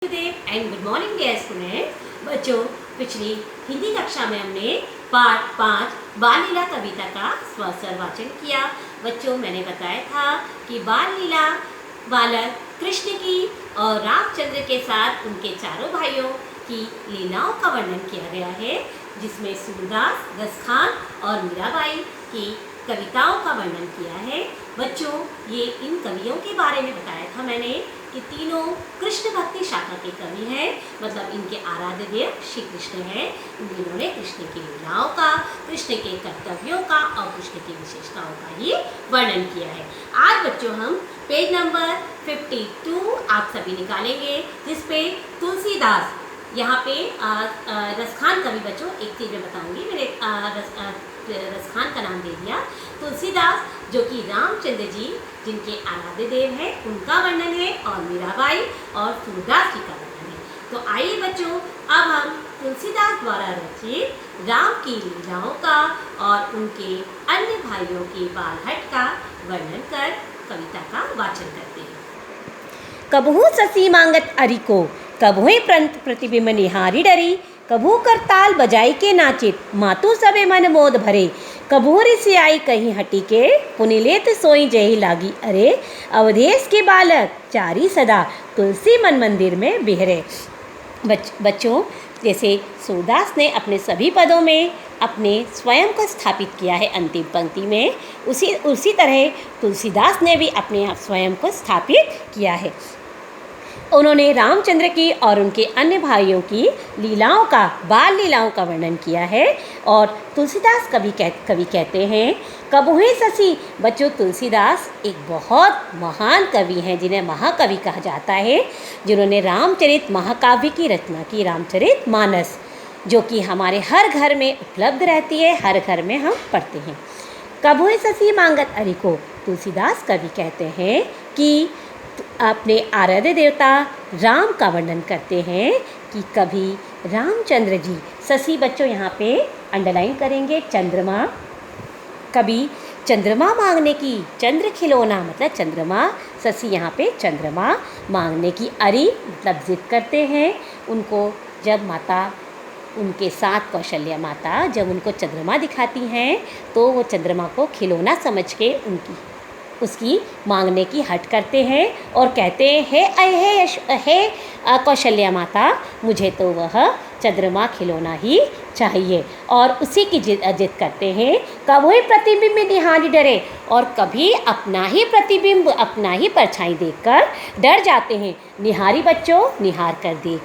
And good morning dear students. बच्चों, पिछली हिंदी कक्षा में हमने पाठ 5 बाल लीला कविता का स्वर वाचन किया। बच्चों, मैंने बताया था कि बाल लीला बालक कृष्ण की और रामचंद्र के साथ उनके चारों भाइयों की लीलाओं का वर्णन किया गया है, जिसमें सूरदास, रसखान और मीराबाई की कविताओं का वर्णन किया है। बच्चों, ये इन कवियों के बारे में बताया था मैंने कि तीनों कृष्ण भक्ति शाखा के कवि हैं, मतलब इनके आराध्य देव श्री कृष्ण हैं। इन्होंने कृष्ण की लीलाओं का, कृष्ण के कर्तव्यों का और कृष्ण की विशेषताओं का ही वर्णन किया है। आज बच्चों हम पेज नंबर 52 आप सभी निकालेंगे, जिसपे तुलसीदास, यहाँ पे रसखान कवि, बच्चों एक चीज़ मैं बताऊंगी, मैंने रसखान का नाम दे दिया। तुलसीदास जो कि रामचंद्र जी जिनके आराध्य देव हैं, उनका वर्णन है, और मीराबाई और सूरदास जी का वर्णन है। तो आइए बच्चों, अब हम तुलसीदास द्वारा रचित राम की लीलाओं का और उनके अन्य भाइयों के बालहट का वर्णन कर कविता का वाचन करते हैं। कबहू ससी मांगत अरिको, कबहुई प्रतिबिंब निहारी डरी, कबहू करताल बजाई के नाचित, मातु सबे मन मोद भरे, कबहू ऋषि आई कहीं हटी के, पुनिलेत सोई जही लागी अरे, अवधेश के बालक चारी सदा, तुलसी मन मंदिर में बिहरे। बच्चों, जैसे सूरदास ने अपने सभी पदों में अपने स्वयं को स्थापित किया है अंतिम पंक्ति में, उसी तरह तुलसीदास ने भी अपने स्वयं को स्थापित किया है। उन्होंने रामचंद्र की और उनके अन्य भाइयों की लीलाओं का, बाल लीलाओं का वर्णन किया है। और तुलसीदास कवि कहते हैं कबहुई ससी। बच्चों, तुलसीदास एक बहुत महान कवि हैं, जिन्हें महाकवि कहा जाता है, जिन्होंने रामचरित महाकाव्य की रचना की, रामचरित मानस, जो कि हमारे हर घर में उपलब्ध रहती है, हर घर में हम पढ़ते हैं। कबहुई ससी मांगत अरिको, तुलसीदास कवि कहते हैं कि अपने आराध्य देवता राम का वर्णन करते हैं कि कभी रामचंद्र जी, ससी बच्चों यहाँ पे अंडरलाइन करेंगे, चंद्रमा, कभी चंद्रमा मांगने की, चंद्र खिलौना मतलब चंद्रमा, ससी यहाँ पे चंद्रमा मांगने की अरि मतलब जिद करते हैं। उनको जब माता, उनके साथ कौशल्या माता जब उनको चंद्रमा दिखाती हैं, तो वो चंद्रमा को खिलौना समझ के उसकी मांगने की हट करते हैं और कहते हैं हे कौशल्या माता, मुझे तो वह चंद्रमा खिलौना ही चाहिए। और उसी की जिद करते हैं। कबहुई प्रतिबिंब निहारी डरे, और कभी अपना ही प्रतिबिंब, अपना ही परछाई देखकर डर जाते हैं। निहारी बच्चों, निहार कर देख